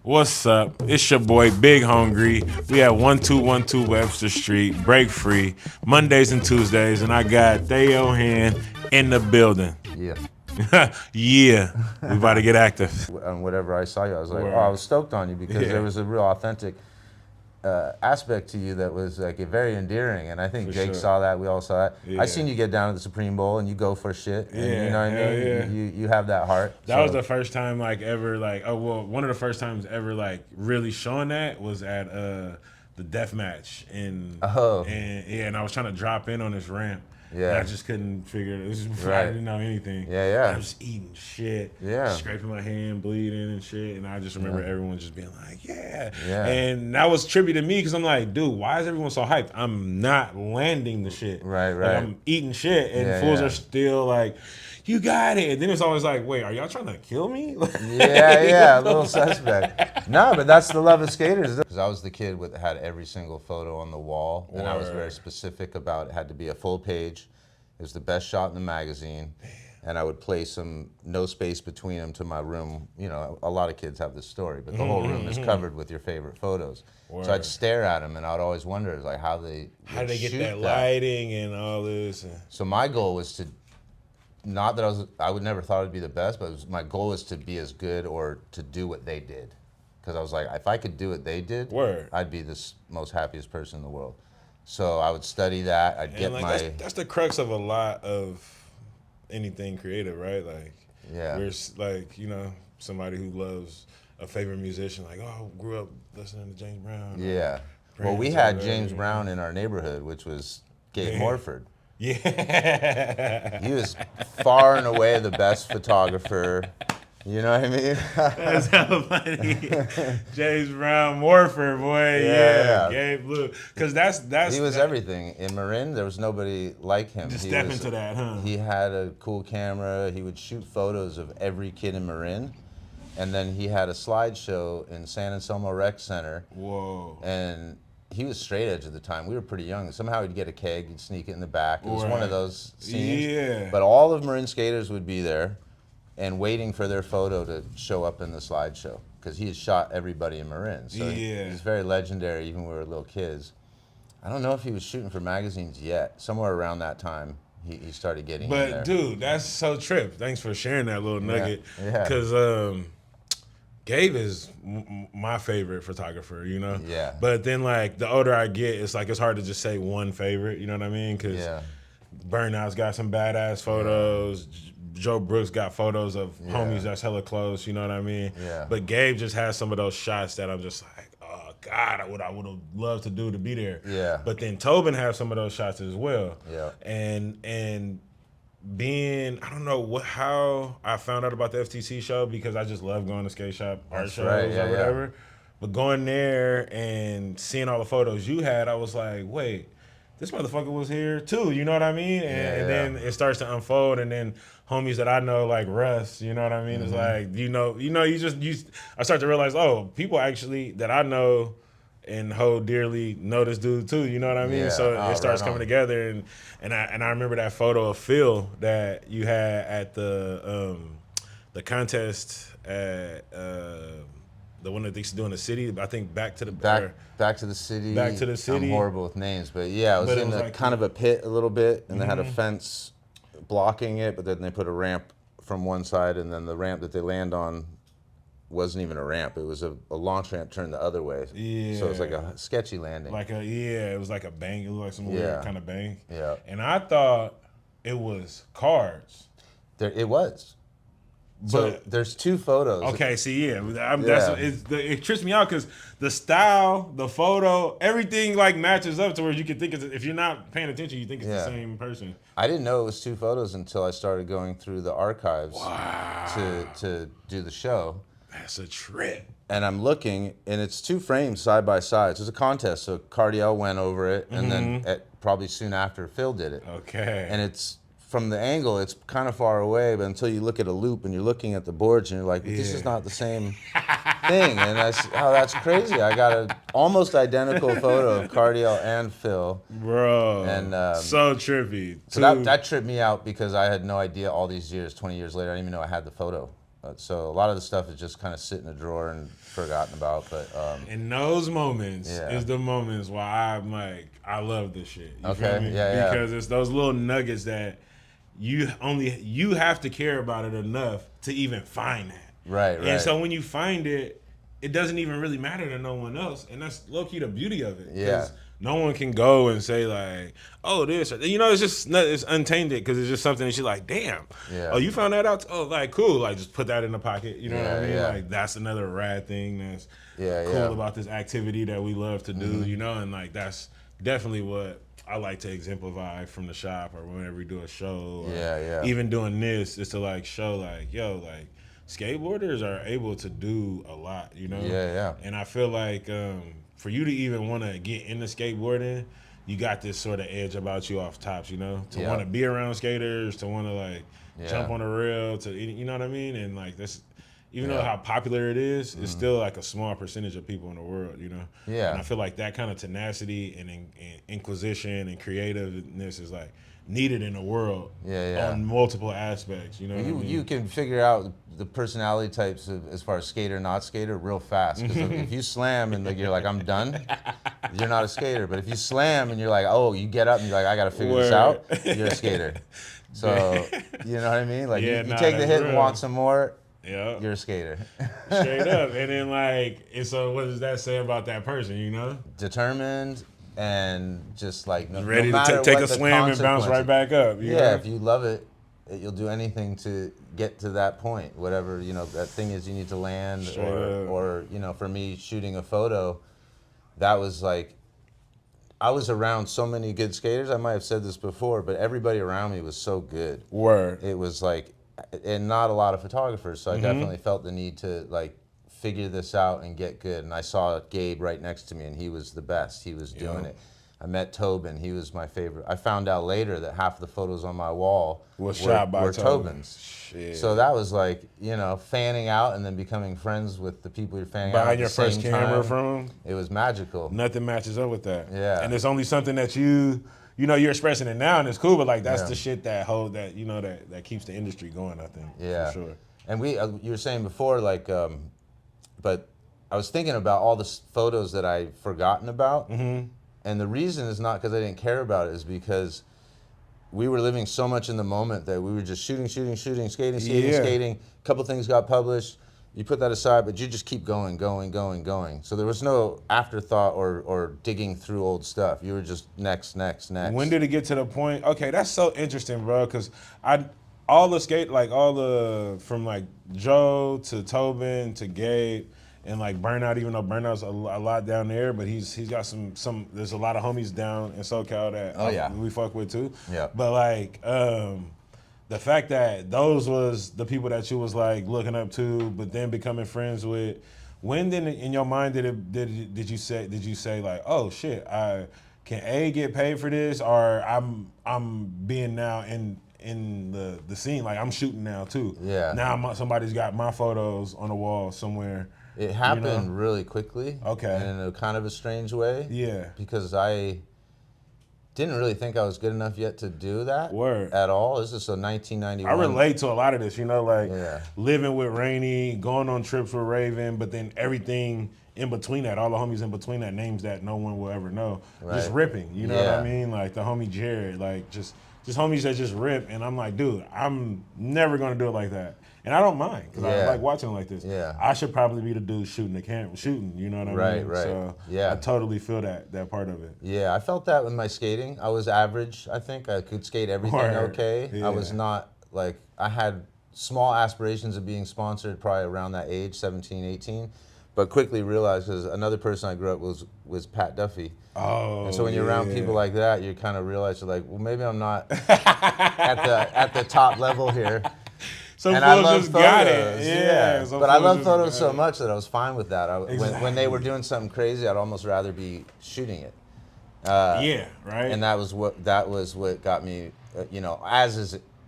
What's up? It's your boy Big Hongry. We at 1212 Webster Street, break free, Mondays and Tuesdays, and I got Theo in the building. Yeah. Yeah, we about to get active. And whatever I saw you, I was like, Word. oh, I was stoked on you because Yeah. there was a real authentic aspect to you that was like very endearing. And I think For Jake sure. saw that. We all saw that. Yeah. I seen you get down to the Supreme Bowl and you go for shit. And Yeah, you know what I hell mean? yeah. You have that heart. That was the first time ever one of the first times ever really showing that was at the death match and and I was trying to drop in on this ramp. Yeah. And I just couldn't figure it. This is before I Right. didn't know anything. Yeah. And I was just eating shit. Yeah. Scraping my hand, bleeding and shit. And I just remember everyone just being like, yeah. Yeah. And that was trippy to me because I'm like, dude, why is everyone so hyped? I'm not landing the shit. Right. Like, I'm eating shit and Yeah, fools yeah. are still like, you got it. And then it's always like, wait, are y'all trying to kill me? Yeah, a little suspect. No, but that's the love of skaters. Because I was the kid that had every single photo on the wall, and I was very specific about it had to be a full page. It was the best shot in the magazine, and I would place them, no space between them, to my room. You know, a lot of kids have this story, but the whole room is covered with your favorite photos. Word. So I'd stare at them, and I'd always wonder like how they get shoot that lighting and all this. So my goal was to, not that I would never thought it'd be the best, but my goal was to be as good or to do what they did. Because I was like, if I could do what they did, Word. I'd be the most happiest person in the world. So I would study that. I'd get that's the crux of a lot of anything creative, right? Like, Yeah. there's somebody who loves a favorite musician, like, oh, grew up listening to James Brown. Yeah. Well, Prince we or had whatever, James Brown in our neighborhood, which was Gabe Morford. Yeah. He was far and away the best photographer. You know what I mean? That's hella funny. James Brown, Morford, boy, yeah. Gabe Blue. Because that's He was everything. In Marin, there was nobody like him. Just step into that, huh? He had a cool camera. He would shoot photos of every kid in Marin. And then he had a slideshow in San Anselmo Rec Center. Whoa. And he was straight edge at the time. We were pretty young. Somehow he'd get a keg, he'd sneak it in the back. It was one of those scenes. Yeah. But all of Marin skaters would be there and waiting for their photo to show up in the slideshow because he had shot everybody in Marin. So he's very legendary even when we were little kids. I don't know if he was shooting for magazines yet. Somewhere around that time, he started getting in there. But dude, that's so trip. Thanks for sharing that little nugget. Yeah. Because Gabe is my favorite photographer, you know? Yeah. But then the older I get, it's hard to just say one favorite, you know what I mean? Because Burnout's got some badass photos. Joe Brooks got photos of homies that's hella close, you know what I mean? Yeah. But Gabe just has some of those shots that I'm just like, oh God, I would have loved to do to be there. Yeah. But then Tobin has some of those shots as well. Yeah. And being, I don't know how I found out about the FTC show because I just love going to skate shop art shows or whatever. But going there and seeing all the photos you had, I was like, wait, this motherfucker was here too, you know what I mean? And then it starts to unfold, and then homies that I know like Russ, you know what I mean? It's like, I start to realize, oh, people actually that I know and hold dearly know this dude too, you know what I mean? Yeah. So it starts right coming on. together, and I remember that photo of Phil that you had at the contest at the one that they used to do in the city. I think back to the city. Back to the City. I'm horrible with names, but yeah, it was in kind of a pit a little bit, and they had a fence blocking it, but then they put a ramp from one side, and then the ramp that they land on wasn't even a ramp. It was a launch ramp turned the other way. Yeah. So it was like a sketchy landing. It was like a bank. It looked like some weird kind of bank. Yeah. And I thought it was cars. It was. So there's two photos. Okay, see, it trips me out because the style, the photo, everything matches up to where you can think if you're not paying attention, you think it's the same person. I didn't know it was two photos until I started going through the archives to do the show. That's a trip. And I'm looking, and it's two frames side by side. So it's a contest. So Cardiel went over it, and then probably soon after, Phil did it. Okay. And it's from the angle, it's kind of far away, but until you look at a loop and you're looking at the boards, and you're like, this is not the same thing. And that's crazy. I got an almost identical photo of Cardiel and Phil. Bro. And so trippy. So that tripped me out because I had no idea all these years, 20 years later, I didn't even know I had the photo. So a lot of the stuff is just kind of sit in a drawer and forgotten about. But in those moments is the moments why I'm like, I love this shit. You okay, feel me? Because it's those little nuggets that you have to care about it enough to even find that. Right. And so when you find it, it doesn't even really matter to no one else, and that's low key the beauty of it. Yeah. No one can go and say like, "Oh, this," it's just it's untainted because it's just something that you're like, "Damn, oh, you found that out? Oh, like cool, like just put that in the pocket." You know what I mean? Like that's another rad thing that's cool about this activity that we love to do. You know, and like that's definitely what I like to exemplify from the shop or whenever we do a show. Or even doing this is to like show like, yo, like skateboarders are able to do a lot. You know? And I feel like. For you to even want to get into skateboarding, you got this sort of edge about you off tops, you know? To want to be around skaters, to want to like jump on the rail, to you know what I mean? And like that's even though how popular it is, it's still like a small percentage of people in the world, you know? And I feel like that kind of tenacity and inquisition and creativeness is like needed in the world on multiple aspects, you know what I mean? You can figure out the personality types as far as skater, not skater, real fast. Because if you slam and you're like, I'm done, you're not a skater. But if you slam and you're like, oh, you get up and you're like, I got to figure this out, you're a skater. So, you know what I mean? Like, you take the hit and want some more, you're a skater. Straight up. And then, like, and so what does that say about that person, you know? Determined and just like ready to take a slam and bounce right back up. If you love it, you'll do anything to get to that point. Whatever that thing is, you need to land, or for me shooting a photo, that was like, I was around so many good skaters. I might have said this before, but everybody around me was so good. Word. It was like, and not a lot of photographers, so I definitely felt the need to like figure this out and get good. And I saw Gabe right next to me, and he was the best. He was doing it. I met Tobin. He was my favorite. I found out later that half the photos on my wall were Tobin's. Shit. So that was like, fanning out and then becoming friends with the people you're fanning out. Buying your first camera from him. It was magical. Nothing matches up with that. Yeah. And it's only something that you're expressing it now and it's cool, but like that's the shit that that keeps the industry going, I think. Yeah. For sure. And you were saying before, like, but I was thinking about all the photos that I'd forgotten about. And the reason is not because I didn't care about it, is because we were living so much in the moment that we were just shooting, skating. A couple things got published. You put that aside, but you just keep going. So there was no afterthought or digging through old stuff. You were just next. When did it get to the point? Okay, that's so interesting, bro, because all the from like Joe to Tobin to Gabe, and like Burnout, even though Burnout's a lot down there, but he's got some. There's a lot of homies down in SoCal that we fuck with too. Yeah. But like the fact that those was the people that you was like looking up to, but then becoming friends with. When then in your mind did you say like, oh shit, can A get paid for this, or I'm being now in the scene, like I'm shooting now too. Yeah. Now somebody's got my photos on the wall somewhere. It happened really quickly. Okay. And in a kind of a strange way. Yeah. Because I didn't really think I was good enough yet to do that. Word. At all. This is a 1991. I relate to a lot of this, living with Rainey, going on trips with Raven, but then everything in between that, all the homies in between that, names that no one will ever know. Right. Just ripping, you know what I mean? Like the homie Jared, like just homies that just rip, and I'm like, dude, I'm never gonna do it like that. And I don't mind, because I like watching it like this. Yeah. I should probably be the dude shooting the camera, you know what I mean? Right. So I totally feel that part of it. Yeah, I felt that with my skating. I was average, I think. I could skate everything okay. Yeah. I was not, like, I had small aspirations of being sponsored probably around that age, 17, 18. But quickly realized, because another person I grew up was Pat Duffy. Oh, and so when you're around people like that, you kind of realize, you're like, well, maybe I'm not at the top level here. Some and I love just photos. Got it. Yeah. But I love photos so much that I was fine with that. When they were doing something crazy, I'd almost rather be shooting it. Right. And that was what got me,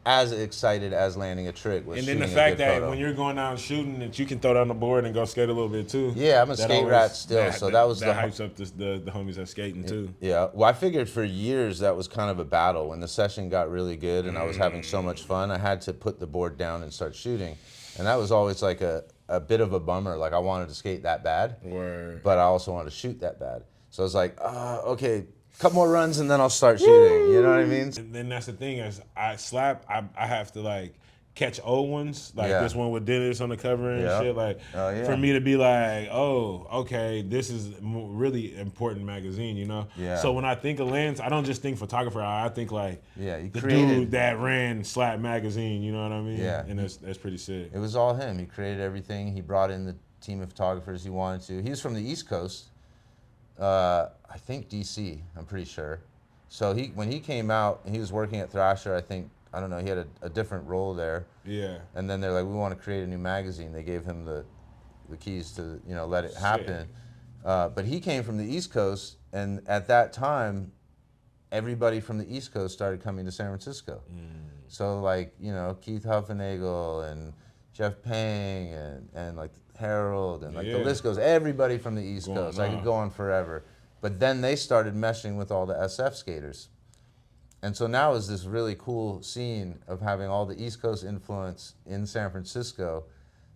as excited as landing a trick was. And then the fact that when you're going out shooting, that you can throw down the board and go skate a little bit too. Yeah, I'm a skate rat still, so that was that hypes up the homies that skating too. Yeah, well, I figured for years that was kind of a battle. When the session got really good and I was having so much fun, I had to put the board down and start shooting. And that was always like a bit of a bummer. Like I wanted to skate that bad, but I also wanted to shoot that bad. So I was like, okay, couple more runs and then I'll start shooting. You know what I mean? And then that's the thing is I have to like catch old ones like this one with Dennis on the cover and shit. Like for me to be like, oh, okay, this is really important magazine, you know. Yeah. So when I think of Lance, I don't just think photographer. I think like you the created, dude that ran Slap magazine. You know what I mean? Yeah. And that's pretty sick. It was all him. He created everything. He brought in the team of photographers he wanted to. He was from the East Coast. I think DC, I'm pretty sure. So when he came out, he was working at Thrasher. I don't know, he had a different role there. Yeah. And then they're like, we want to create a new magazine. They gave him the keys to, let it happen. But he came from the East Coast, and at that time, everybody from the East Coast started coming to San Francisco. So like, Keith Huffenagel and Jeff Pang and like Harold and like the list goes, everybody from the East Coast. I could go on forever. But then they started meshing with all the SF skaters. And so now is this really cool scene of having all the East Coast influence in San Francisco.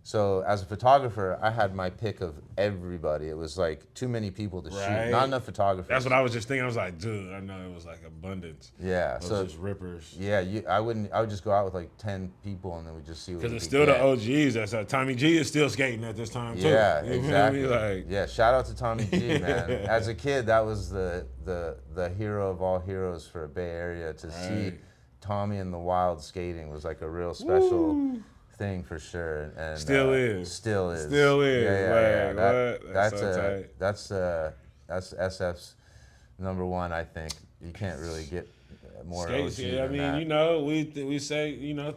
So as a photographer, I had my pick of everybody. It was like too many people to shoot, not enough photographers. That's what I was just thinking. I was like, dude, I know it was like abundance. Yeah, so just rippers. Yeah, I would just go out with like 10 people and then we just see what. Because it's still the OGs. That's Tommy G is still skating at this time too. Yeah, you exactly. Like, yeah, shout out to Tommy G, man. As a kid, that was the hero of all heroes for Bay Area. To see Tommy in the wild skating was like a real special thing for sure. And still is. Yeah. That's so tight. That's SF's #1, I think. You can't really get more Skates, OG I than mean, that. we say, a lot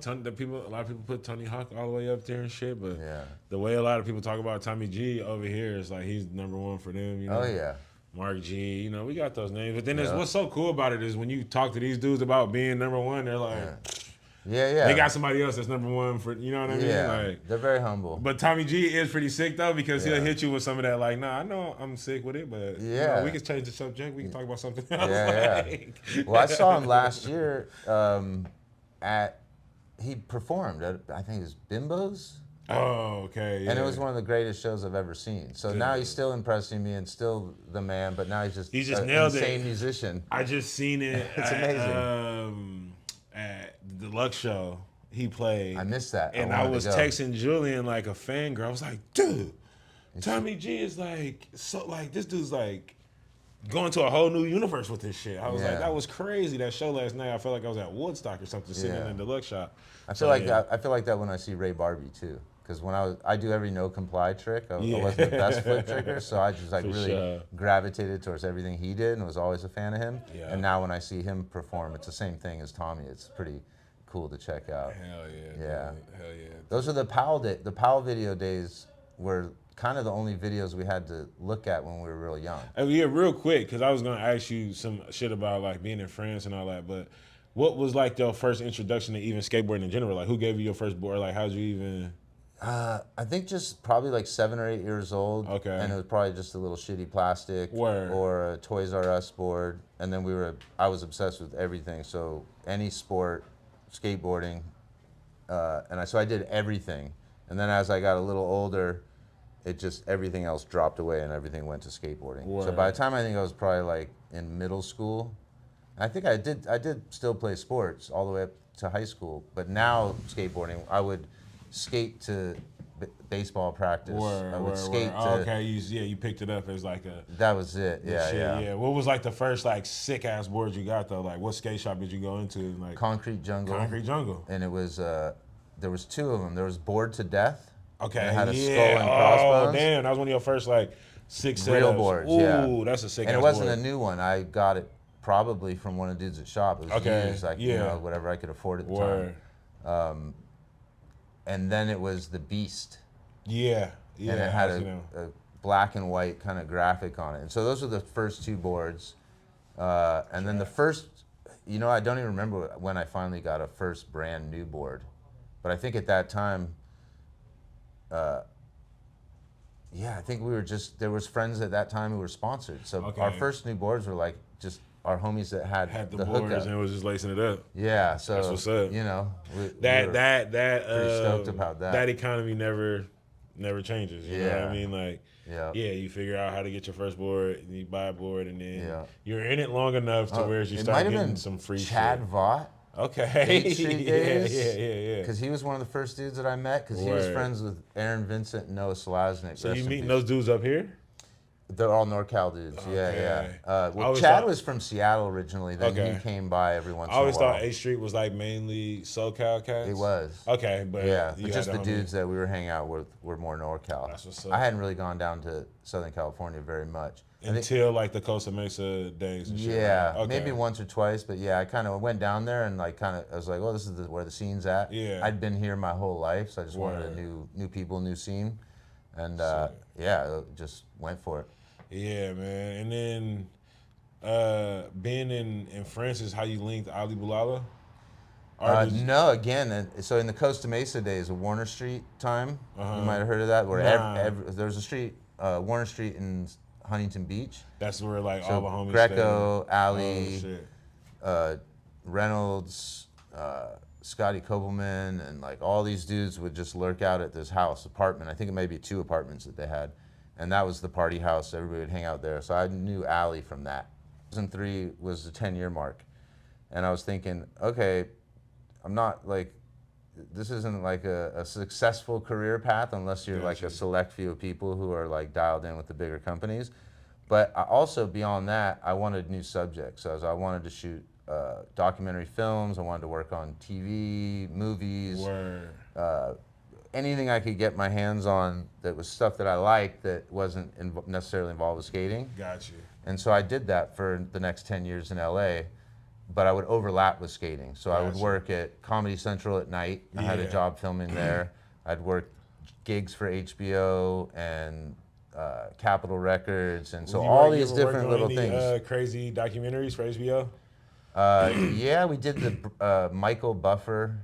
of people put Tony Hawk all the way up there and shit, but Yeah. the way a lot of people talk about Tommy G over here is like he's #1 for them, Oh yeah. Mark G, we got those names. But then what's so cool about it is when you talk to these dudes about being #1, they're like, yeah. They got somebody else that's #1 for, you know what I mean? Yeah, like, they're very humble. But Tommy G is pretty sick though, because he'll hit you with some of that like, nah, I know I'm sick with it, but we can change the subject. We can talk about something else. Yeah. Well, I saw him last year he performed at, I think it was Bimbo's. Oh, okay. Yeah. And it was one of the greatest shows I've ever seen. So now he's still impressing me and still the man, but now he's just an nailed insane musician. I just seen it. It's amazing. At the Deluxe show, he played. I missed that. And I was texting Julian like a fangirl. I was like, dude, Tommy G is like, so like, this dude's like going to a whole new universe with this shit. I was like, that was crazy. That show last night, I felt like I was at Woodstock or something, sitting in the Deluxe shop. I feel like that when I see Ray Barbie too. Because when I do every no comply trick. I wasn't the best flip tricker, so I just like really gravitated towards everything he did and was always a fan of him. Yeah. And now when I see him perform, it's the same thing as Tommy. It's pretty cool to check out. Hell yeah. Yeah. Hell yeah. Those are the Powell video days were kind of the only videos we had to look at when we were real young. Yeah, real quick, because I was gonna ask you some shit about like being in France and all that, but what was like your first introduction to even skateboarding in general? Like, who gave you your first board? Like, how'd you even? I think just probably like 7 or 8 years old. Okay. And it was probably just a little shitty plastic or a Toys R Us board. And then I was obsessed with everything. So any sport, skateboarding, so I did everything. And then as I got a little older, everything else dropped away and everything went to skateboarding. So by the time I think I was probably like in middle school, I think I did still play sports all the way up to high school. But now skateboarding, I would skate to baseball practice. I would skate to. Okay, you picked it up as like a. That was it. Yeah. What was like the first like sick ass board you got though? Like, what skate shop did you go into? Like Concrete Jungle. And it was there was 2 of them. There was Board to Death. Okay. And it had a skull and crossbones. Oh damn, that was one of your first like 6 real boards. Ooh, that's a sick. And it wasn't a new one. I got it probably from one of the dudes at shop. It was used, like whatever I could afford at the time. And then it was the Beast. Yeah. And it had a black and white kind of graphic on it. And so those were the first 2 boards. And then the first, I don't even remember when I finally got a first brand new board. But I think at that time, I think there was friends at that time who were sponsored. So our first new boards were like just our homies that had the the boards hookup. and was just lacing it up. Yeah, so that's what's up. You know, we That pretty stoked about that. That economy never changes. You know what I mean? Like, yeah, you figure out how to get your first board, and you buy a board, and then you're in it long enough to where you start getting some free Chad shit. Vaught. Okay. 8th Street days. Yeah. Because he was one of the first dudes that I met. Because he was friends with Aaron Vincent and Noah Slaznick. So you meeting those dudes up here? They're all NorCal dudes. Okay. Well, Chad was from Seattle originally. Then he came by every once in a while. I always thought 8th Street was like mainly SoCal cats. It was. Okay, but but just the dudes that we were hanging out with were more NorCal. That's what's up. I hadn't really gone down to Southern California very much. Until like the Costa Mesa days and shit. Yeah, right? maybe once or twice, but I kind of went down there and I was like, oh, this is where the scene's at. Yeah. I'd been here my whole life, so I just wanted a new people, new scene, and just went for it. Yeah, man. And then being in France is how you linked Ali Boulala? No, again, so in the Costa Mesa days, of Warner Street time, you might have heard of that, where there was a street, Warner Street in Huntington Beach. That's where like all the homies Greco, stayed. Ali, Reynolds, Scotty Kobelman, and like all these dudes would just lurk out at this apartment. I think it might be 2 apartments that they had. And that was the party house. Everybody would hang out there. So I knew Ali from that. 2003 was the 10-year mark. And I was thinking, okay, I'm not like, this isn't like a successful career path unless you're like a select few of people who are like dialed in with the bigger companies. But also beyond that, I wanted new subjects. So I wanted to shoot documentary films. I wanted to work on TV, movies. Anything I could get my hands on that was stuff that I liked that wasn't necessarily involved with skating. Got you. And so I did that for the next 10 years in LA, but I would overlap with skating. So I would work at Comedy Central at night. I had a job filming there. I'd work gigs for HBO and Capitol Records, and so all these different little things. Crazy documentaries for HBO? Yeah, we did the Michael Buffer.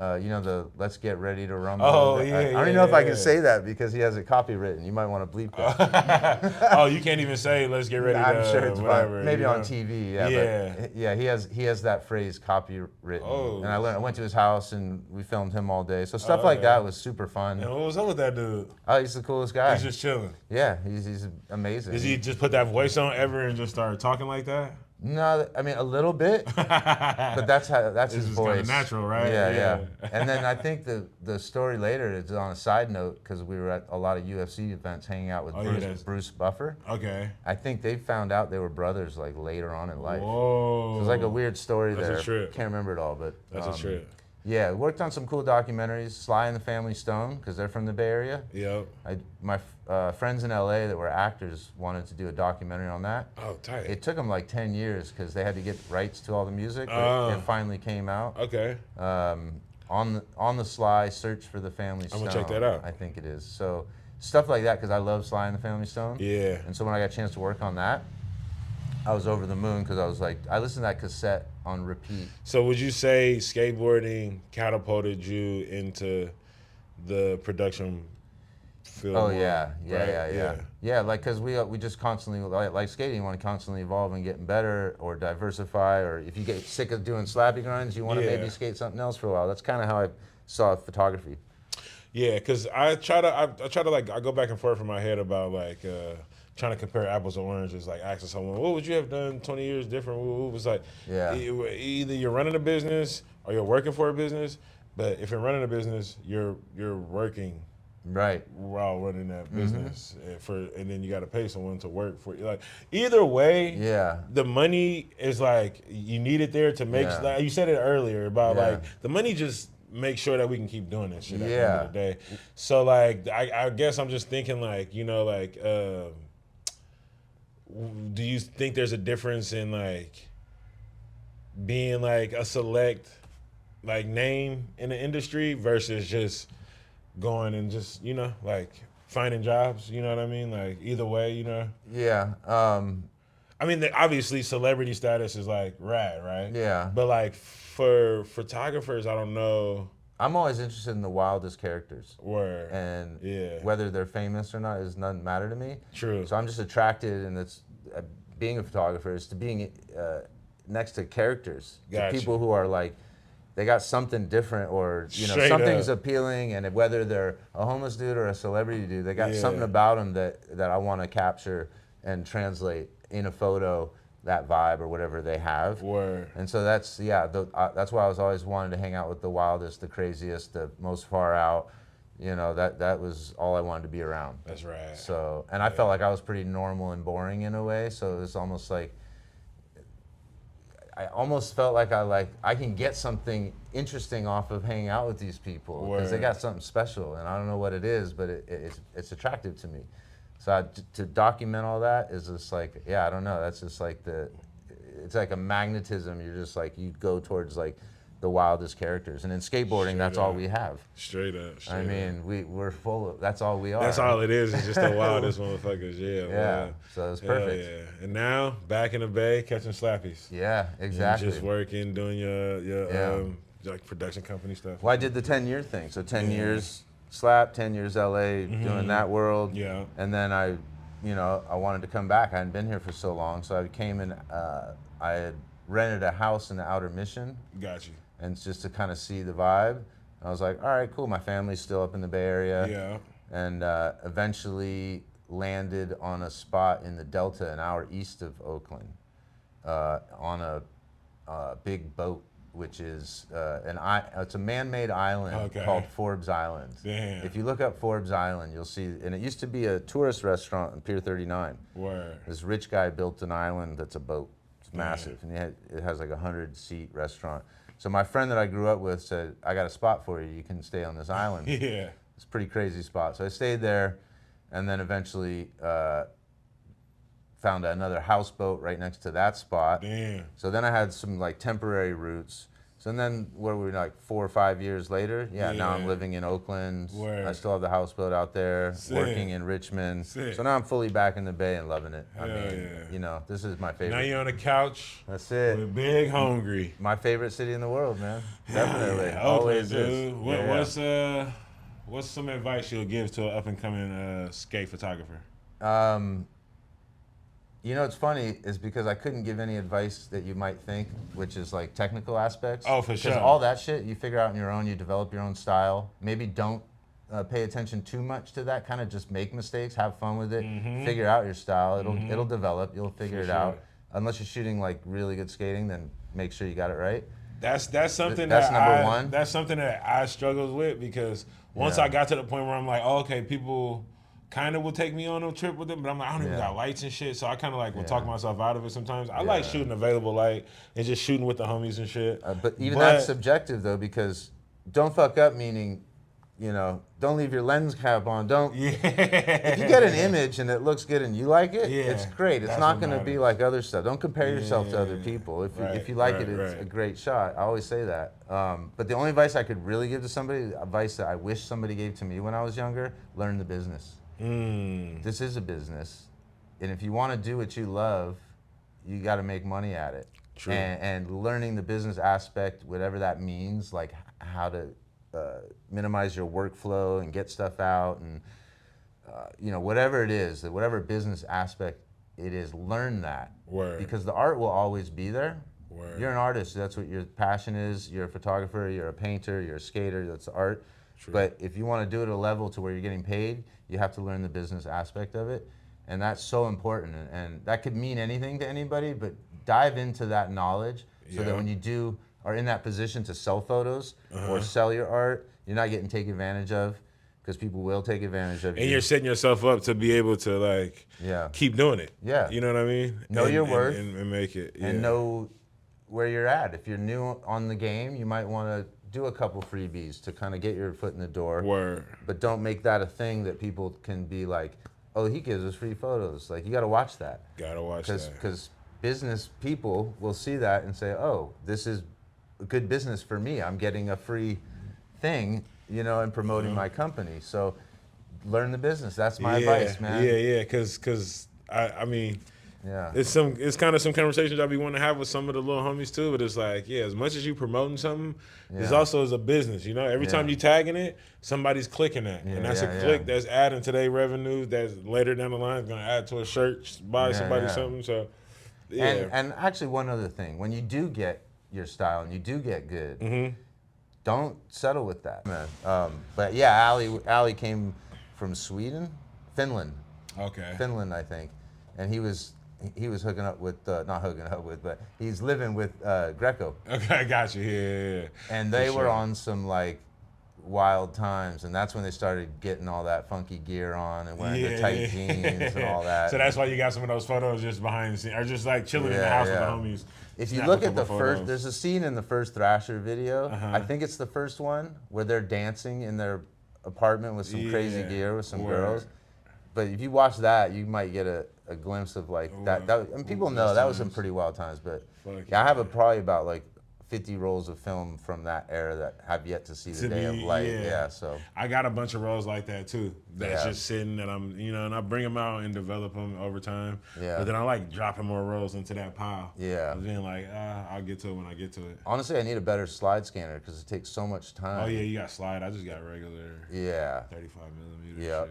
The Let's Get Ready to Rumble. Oh, I don't even know if I can say that because he has it copywritten. You might want to bleep that. Oh, you can't even say Let's Get Ready to I'm sure it's whatever. Maybe on TV, But he has that phrase copywritten. Oh. And I went to his house and we filmed him all day. So stuff like that was super fun. And what was up with that dude? Oh, he's the coolest guy. He's just chilling. Yeah, he's amazing. Does he just put that voice on ever and just start talking like that? No, I mean a little bit, but that's his voice. Kind of natural, right? Yeah. And then I think the story later is on a side note because we were at a lot of UFC events hanging out with Bruce Buffer. Okay. I think they found out they were brothers like later on in life. Whoa. So it's like a weird story there. That's a trip. Can't remember it all, but that's a trip. Yeah, worked on some cool documentaries. Sly and the Family Stone, because they're from the Bay Area. Yep. My friends in LA that were actors wanted to do a documentary on that. Oh, tight. It took them like 10 years because they had to get rights to all the music. But it finally came out. Okay. On the Sly, Search for the Family Stone. I'm gonna check that out. I think it is. So stuff like that because I love Sly and the Family Stone. Yeah. And so when I got a chance to work on that, I was over the moon because I was like, I listened to that cassette on repeat. So would you say skateboarding catapulted you into the production field? Oh yeah, like because we just constantly like skating, you want to constantly evolve and getting better or diversify, or if you get sick of doing slappy grinds, you want to maybe skate something else for a while. That's kind of how I saw photography. Yeah, because I try to like I go back and forth in my head about like trying to compare apples and oranges, like asking someone, what would you have done 20 years different? It was like, either you're running a business or you're working for a business, but if you're running a business, you're working right while running that business, and then you got to pay someone to work for you. Like either way, the money is like you need it there to make. Like you said it earlier about like the money just make sure that we can keep doing this shit at the end of the day. So like I guess I'm just thinking like do you think there's a difference in like being like a select like name in the industry versus just going and just like finding jobs? You know what I mean? Like either way, Yeah. I mean, obviously celebrity status is like rad, right? Yeah. But like for photographers, I don't know. I'm always interested in the wildest characters. Word. And whether they're famous or not doesn't matter to me. True. So I'm just attracted, and being a photographer is to being next to characters, Gotcha. to people who are like, they got something different, or Straight something's up. appealing, and whether they're a homeless dude or a celebrity dude, they got Yeah. something about them that I want to capture and translate in a photo, that vibe or whatever they have. Word. And so that's that's why I was always wanting to hang out with the wildest, the craziest, the most far out. That was all I wanted to be around. That's right. So, and I felt like I was pretty normal and boring in a way. So it was almost like, I almost felt like I can get something interesting off of hanging out with these people, because they got something special, and I don't know what it is, but it's attractive to me. So to document all that is just like, I don't know. That's just like it's like a magnetism. You're just like, you go towards like the wildest characters, and in skateboarding, that's all we have. Straight up. I mean, we're full of. That's all we are. That's all it is. It's just the wildest motherfuckers. Yeah. Yeah. So it's perfect. Yeah. And now back in the Bay, catching slappies. Yeah, exactly. And just working, doing your like production company stuff. Well, I did the 10-year thing. So 10 years Slap, 10 years LA, doing that world. Yeah. And then I wanted to come back. I hadn't been here for so long, so I came and I had rented a house in the Outer Mission. Got you. And just to kind of see the vibe. I was like, all right, cool. My family's still up in the Bay Area. Yeah. And eventually landed on a spot in the Delta, an hour east of Oakland, on a big boat, which is it's a man-made island called Forbes Island. Damn. If you look up Forbes Island, you'll see, and it used to be a tourist restaurant on Pier 39. Word. This rich guy built an island that's a boat. It's massive, and it has like a 100-seat restaurant. So my friend that I grew up with said, I got a spot for you. You can stay on this island. Yeah. It's a pretty crazy spot. So I stayed there, and then eventually found another houseboat right next to that spot. Damn. So then I had some like temporary roots. So then where were we, like 4 or 5 years later? Now I'm living in Oakland. Word. I still have the houseboat out there, working in Richmond. So now I'm fully back in the Bay and loving it. I mean, this is my favorite. Now you're on the couch. That's it. With big Hongry. My favorite city in the world, man. Definitely. Yeah, Always Oakland, is. dude. What's some advice you'll give to an up and coming skate photographer? It's funny is because I couldn't give any advice that you might think, which is like technical aspects. Oh, for sure. Because all that shit you figure out on your own. You develop your own style. Maybe don't pay attention too much to that. Kind of just make mistakes, have fun with it, figure out your style. It'll develop. You'll figure it out. Unless you're shooting like really good skating, then make sure you got it right. That's something that's number one. That's something that I struggled with, because once I got to the point where I'm like, oh, okay, people kind of will take me on a trip with them, but I'm like, I don't even got lights and shit, so I kind of like will talk myself out of it sometimes. I like shooting available light and just shooting with the homies and shit. But that's subjective though, because don't fuck up, meaning, don't leave your lens cap on. Don't. If you get an image and it looks good and you like it, it's great. It's not going to be like other stuff. Don't compare yourself to other people. If you like it, it's a great shot. I always say that. But the only advice I could really give to somebody, advice that I wish somebody gave to me when I was younger, learn the business. This is a business, and if you want to do what you love, you got to make money at it. True. And learning the business aspect, whatever that means, like how to minimize your workflow and get stuff out, and whatever it is, whatever business aspect it is, learn that. Word. Because the art will always be there. Word. You're an artist. That's what your passion is. You're a photographer. You're a painter. You're a skater. That's art. True. But if you want to do it at a level to where you're getting paid, you have to learn the business aspect of it, and that's so important. And that could mean anything to anybody, but dive into that knowledge so that when you are in that position to sell photos or sell your art, you're not getting taken advantage of, because people will take advantage of you. And you're setting yourself up to be able to like keep doing it. Yeah. You know what I mean? Know your worth and make it. Yeah. And know where you're at. If you're new on the game, you might want to do a couple freebies to kind of get your foot in the door. Word. But don't make that a thing that people can be like, oh, he gives us free photos. Like, you got to watch that. Gotta watch that. Because business people will see that and say, oh, this is a good business for me. I'm getting a free thing, and promoting my company. So learn the business. That's my advice, man. Yeah. Because I mean, it's kind of some conversations I be wanting to have with some of the little homies too. But it's like, as much as you promoting something, this also is a business. Every time you tagging it, somebody's clicking that, and that's a click that's adding to their revenue. That's later down the line is gonna add to a shirt, buy somebody something. So Yeah. And actually, one other thing: when you do get your style and you do get good, don't settle with that, man. But yeah, Ali came from Finland. Okay. Finland, I think, and he was hooking up with not hooking up with, but he's living with Greco. Okay, I got you. Yeah. And they were on some like wild times, and that's when they started getting all that funky gear on and wearing the tight jeans and all that. So that's why you got some of those photos just behind the scenes, or just like chilling in the house with the homies. If you look at the first, there's a scene in the first Thrasher video. I think it's the first one where they're dancing in their apartment with some crazy gear with some girls. But if you watch that, you might get a glimpse of like that. And people know that was some pretty wild times. But yeah, I have probably about like 50 rolls of film from that era that have yet to see the day of light. Yeah, so I got a bunch of rolls like that too. That's just sitting that I'm, and I bring them out and develop them over time. Yeah. But then I like dropping more rolls into that pile. Yeah. And then like, I'll get to it when I get to it. Honestly, I need a better slide scanner because it takes so much time. Oh yeah, you got slide. I just got regular. 35 millimeter.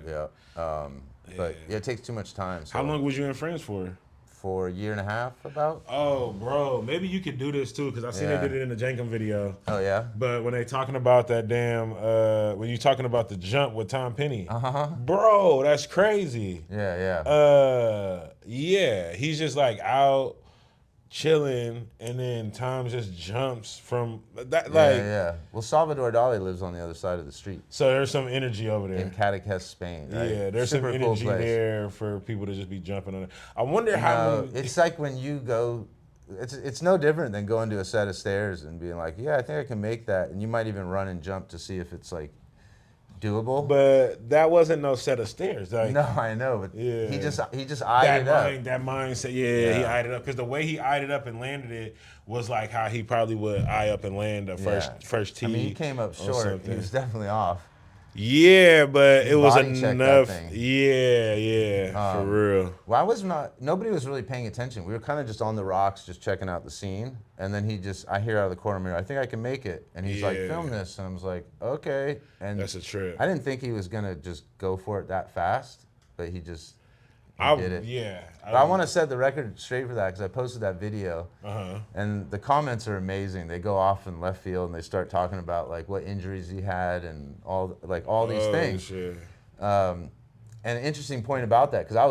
Yeah. But it takes too much time. So. How long was you in France for? For a year and a half, about. Oh, bro, maybe you could do this too, because I seen they did it in the Jankum video. Oh yeah. But when they talking about that damn, when you talking about the jump with Tom Penny, bro, that's crazy. Yeah, he's just like out chilling, and then Tom just jumps from that. Well, Salvador Dali lives on the other side of the street. So there's some energy over there in Cadaqués, Spain. Right? Yeah, there's some energy there for people to just be jumping on it. I wonder how. It's like when you go. It's no different than going to a set of stairs and being like, yeah, I think I can make that, and you might even run and jump to see if it's like doable. But that wasn't no set of stairs. Like, no, I know, but he just eyed it up. That mindset, he eyed it up, because the way he eyed it up and landed it was like how he probably would eye up and land the first tee. I mean, he came up short. He was definitely off. Yeah, but it was enough. Yeah, for real. Well, nobody was really paying attention. We were kind of just on the rocks, just checking out the scene. And then I hear out of the corner mirror, I think I can make it. And he's like, film this. And I was like, okay. And that's a trip. I didn't think he was going to just go for it that fast, but he did it. Yeah. But I want to set the record straight for that, because I posted that video, and the comments are amazing. They go off in left field and they start talking about like what injuries he had and all these things. Shit. And an interesting point about that, because I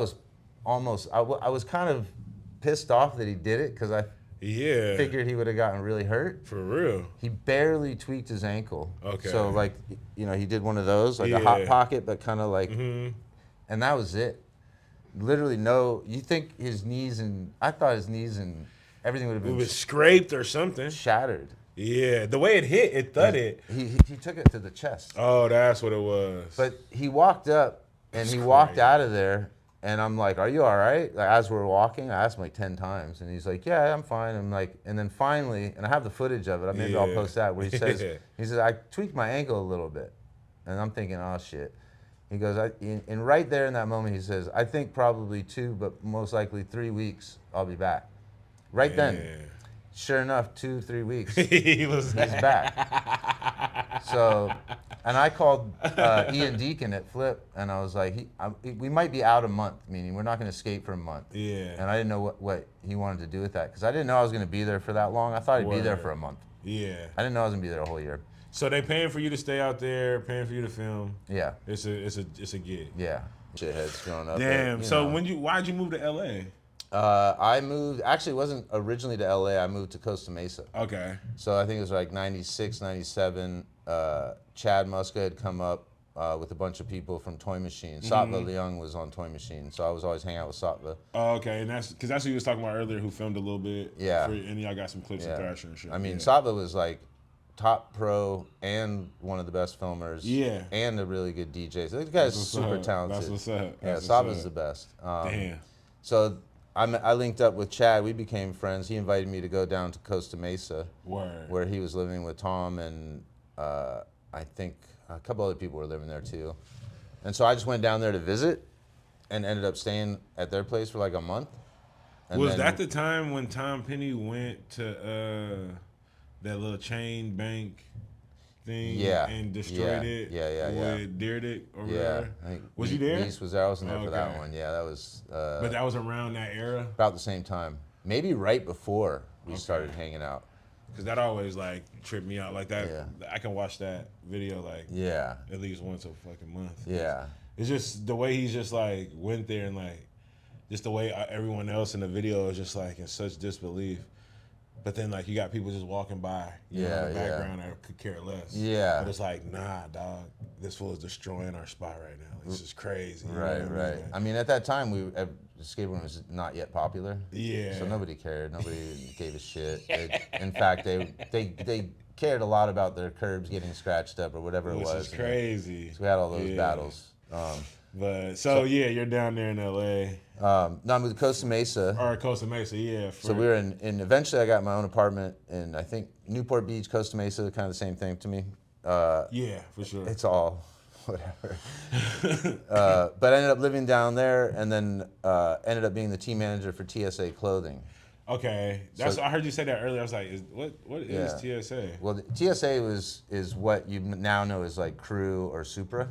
was kind of pissed off that he did it, because I figured he would have gotten really hurt. For real. He barely tweaked his ankle. Okay. So like, he did one of those, like a hot pocket, but kind of like, and that was it. Literally you think his knees I thought his knees and everything would have been. It was scraped or something. Shattered. Yeah, the way it hit, it thudded. He took it to the chest. Oh, that's what it was. But he walked up and he walked out of there, and I'm like, "Are you all right?" Like, as we're walking, I asked him like 10 times, and he's like, "Yeah, I'm fine." I'm like, and then finally, and I have the footage of it. Maybe I'll post that, where he says, "I tweaked my ankle a little bit," and I'm thinking, "Oh shit." He goes, and right there in that moment, he says, "I think probably 2, but most likely 3 weeks, I'll be back." Right then, sure enough, 2-3 weeks, he's back. So, and I called Ian Deacon at Flip, and I was like, we might be out a month, meaning we're not going to skate for a month. Yeah. And I didn't know what he wanted to do with that, because I didn't know I was going to be there for that long. I thought he'd be there for a month. Yeah. I didn't know I was going to be there a whole year. So they paying for you to stay out there, paying for you to film. Yeah. It's a gig. Yeah. Shitheads growing up. Damn. So why'd you move to LA? I moved, actually it wasn't originally to LA, I moved to Costa Mesa. Okay. So I think it was like 96, 97, Chad Muska had come up with a bunch of people from Toy Machine. Satva Leung was on Toy Machine, so I was always hanging out with Satva. Oh, okay, and that's because that's who you was talking about earlier, who filmed a little bit. Yeah. And y'all got some clips of Thrasher and shit. I mean, Satva was like top pro and one of the best filmers. Yeah. And a really good DJ. So this guy's super talented. That's what's up. Yeah, Satva's the best. Damn. So I linked up with Chad. We became friends. He invited me to go down to Costa Mesa, where he was living with Tom, and I think a couple other people were living there too. And so I just went down there to visit, and ended up staying at their place for like a month. And was that the time when Tom Penny went to that little chain bank thing and destroyed it? With Deerdick or whatever? I think he there? Nice was there. I wasn't there for that one. Yeah, that was... but that was around that era? About the same time. maybe right before we started hanging out. Because that always like tripped me out like that. Yeah. I can watch that video like at least once a fucking month. Yeah. It's just the way he's just like went there and like just the way everyone else in the video is just like in such disbelief. But then like you got people just walking by, you know, in the background that could care less. Yeah. But it's like, nah, dog, this fool is destroying our spot right now. It's just crazy. Right. I mean, at that time, skateboarding was not yet popular. Yeah. So nobody cared. Nobody gave a shit. In fact, they cared a lot about their curbs getting scratched up or whatever it was. Which is crazy. So we had all those battles. But so yeah, you're down there in LA. No, I moved to Costa Mesa. Or Costa Mesa, yeah. So we were in eventually I got my own apartment in, I think, Newport Beach, Costa Mesa, kind of the same thing to me. Yeah, for sure. It's all whatever. But I ended up living down there and then ended up being the team manager for TSA Clothing. Okay, I heard you say that earlier. I was like, what is TSA? Well, the TSA is what you now know as like Crew or Supra.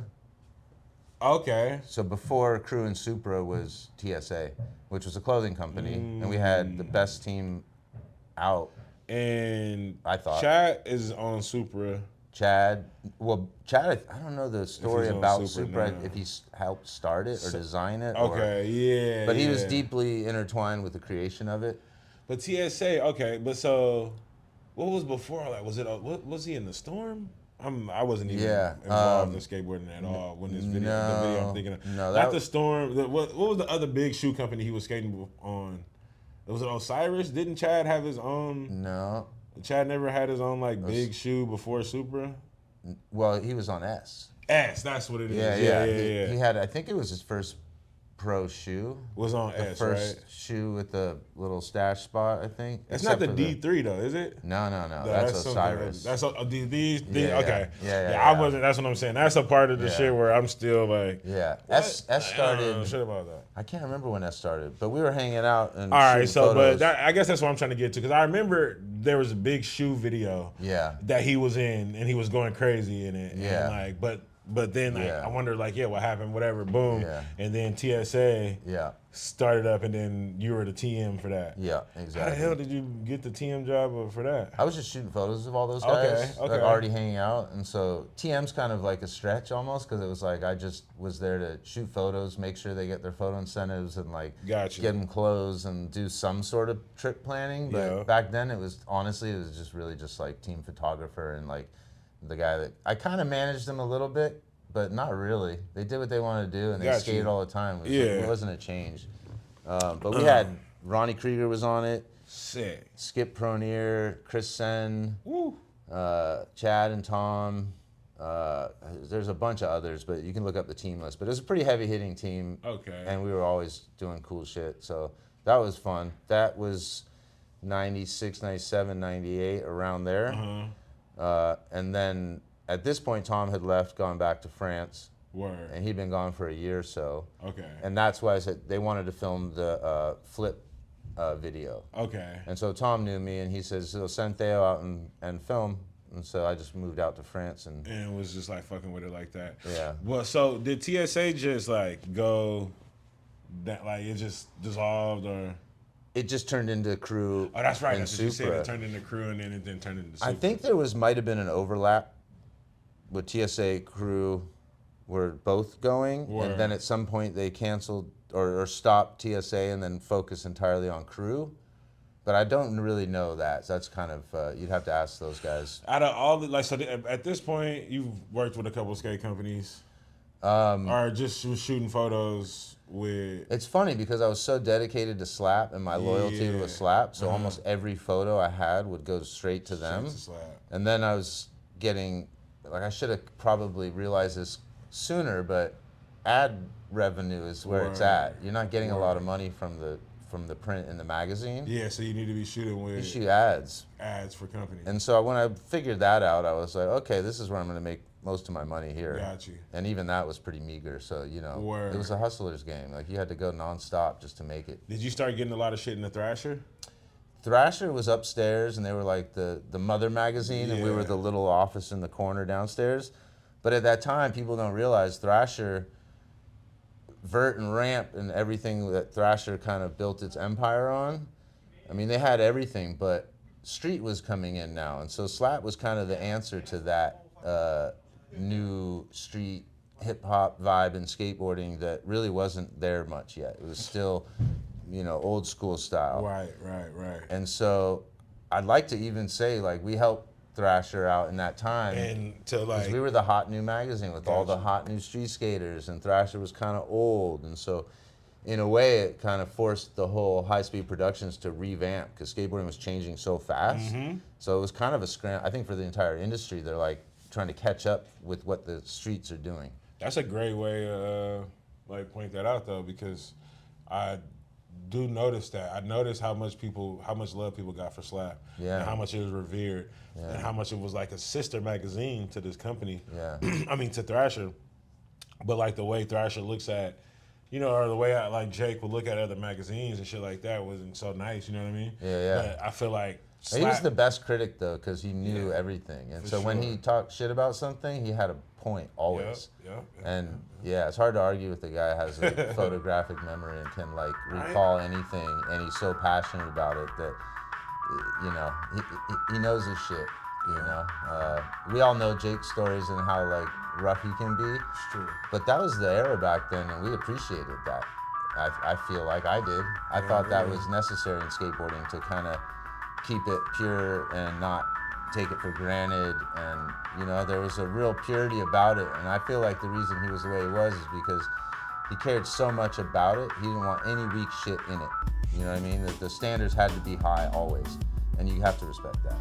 Okay. So before Crew and Supra was TSA, which was a clothing company, and we had the best team out. And I thought Chad is on Supra. Chad, I don't know the story about Supra, now. if he helped start it or design it. Okay, yeah. But he was deeply intertwined with the creation of it. But TSA, okay, but so what was before all that? Was it? Was he in the Storm? I wasn't even involved in skateboarding at all when this video. The video I'm thinking of. No, not the Storm. What was the other big shoe company he was skating on? Was it Osiris? Didn't Chad have his own? No. Chad never had his own like big shoe before Supra. Well, he was on S. S, that's what it is. Yeah. He had, I think it was his first pro shoe. Was on the S, first right? shoe with the little stash spot, I think. It's not the D3 though, is it? No. That's Osiris. That's these. Yeah, okay. Yeah. I wasn't. That's what I'm saying. That's a part of the shit where I'm still like. Yeah. S started. I don't know shit about that. I can't remember when S started, but we were hanging out and. All right, so photos. but I guess that's what I'm trying to get to because I remember there was a big shoe video. Yeah. That he was in and he was going crazy in it. Yeah. And like, but then like, I wonder like, what happened? Whatever, boom. Yeah. And then TSA. Yeah. Started up and then you were the TM for that. Yeah, exactly. How the hell did you get the TM job for that? I was just shooting photos of all those guys, like already hanging out, and so TM's kind of like a stretch almost because it was like I just was there to shoot photos, make sure they get their photo incentives, and like get them clothes and do some sort of trip planning. But back then it was just really just like team photographer and like the guy that I kind of managed them a little bit. But not really. They did what they wanted to do, and they skated all the time. It wasn't a change. But we had Ronnie Krieger was on it. Sick. Skip Pronier, Chris Sen, Chad and Tom. There's a bunch of others, but you can look up the team list. But it was a pretty heavy-hitting team. Okay. And we were always doing cool shit. So that was fun. That was 96, 97, 98, around there. And then... At this point, Tom had left, gone back to France. Word. And he'd been gone for a year or so. Okay. And that's why I said they wanted to film the flip video. Okay. And so Tom knew me, and he says, "So send Theo out and film." And so I just moved out to France and was just like fucking with it like that. Yeah. Well, so did TSA just like go that like it just dissolved or? It just turned into Crew. Oh, that's right. And That's what you said. Supra. It turned into Crew and then it then turned into Supra. I think there might have been an overlap with TSA Crew were both going, and then at some point they canceled or stopped TSA and then focused entirely on Crew. But I don't really know that. So that's kind of you'd have to ask those guys. Out of all the at this point, you've worked with a couple of skate companies, or just shooting photos with. It's funny because I was so dedicated to Slap and my loyalty to a Slap, so almost every photo I had would go straight to them. And then I was getting. Like I should have probably realized this sooner, but ad revenue is where it's at. You're not getting a lot of money from the print in the magazine. Yeah, so you need to be shooting with. You shoot ads. Ads for companies. And so when I figured that out, I was like, okay, this is where I'm going to make most of my money here. Got you. And even that was pretty meager. So it was a hustler's game. Like you had to go nonstop just to make it. Did you start getting a lot of shit in the Thrasher? Thrasher was upstairs, and they were like the mother magazine, and we were the little office in the corner downstairs. But at that time, people don't realize Thrasher, Vert and Ramp and everything that Thrasher kind of built its empire on, I mean, they had everything, but street was coming in now, and so slap was kind of the answer to that new street hip hop vibe in skateboarding that really wasn't there much yet. It was still, old school style. Right. And so, I'd like to even say like we helped Thrasher out in that time, And to like, we were the hot new magazine with all the hot new street skaters, and Thrasher was kind of old, and so. In a way, it kind of forced the whole high-speed productions to revamp because skateboarding was changing so fast. Mm-hmm. So it was kind of a scram. I think for the entire industry, they're like trying to catch up with what the streets are doing. That's a great way to point that out though, because I do notice that. I noticed how much love people got for Slap, Yeah. and how much it was revered, Yeah. and how much it was like a sister magazine to this company. Yeah. I mean to Thrasher, but like the way Thrasher looks at, or the way Jake would look at other magazines and shit like that wasn't so nice. You know what I mean? Yeah. But I feel like He was the best critic though, because he knew everything, and so when he talked shit about something, he had a point always. Yep. And it's hard to argue with the guy who has a photographic memory and can recall anything, and he's so passionate about it that he knows his shit. We all know Jake's stories and how rough he can be. It's true. But that was the era back then, and we appreciated that. I feel like I did. I thought that was necessary in skateboarding to kind of keep it pure and not take it for granted. And, there was a real purity about it. And I feel like the reason he was the way he was is because he cared so much about it. He didn't want any weak shit in it. You know what I mean? The standards had to be high always. And you have to respect that.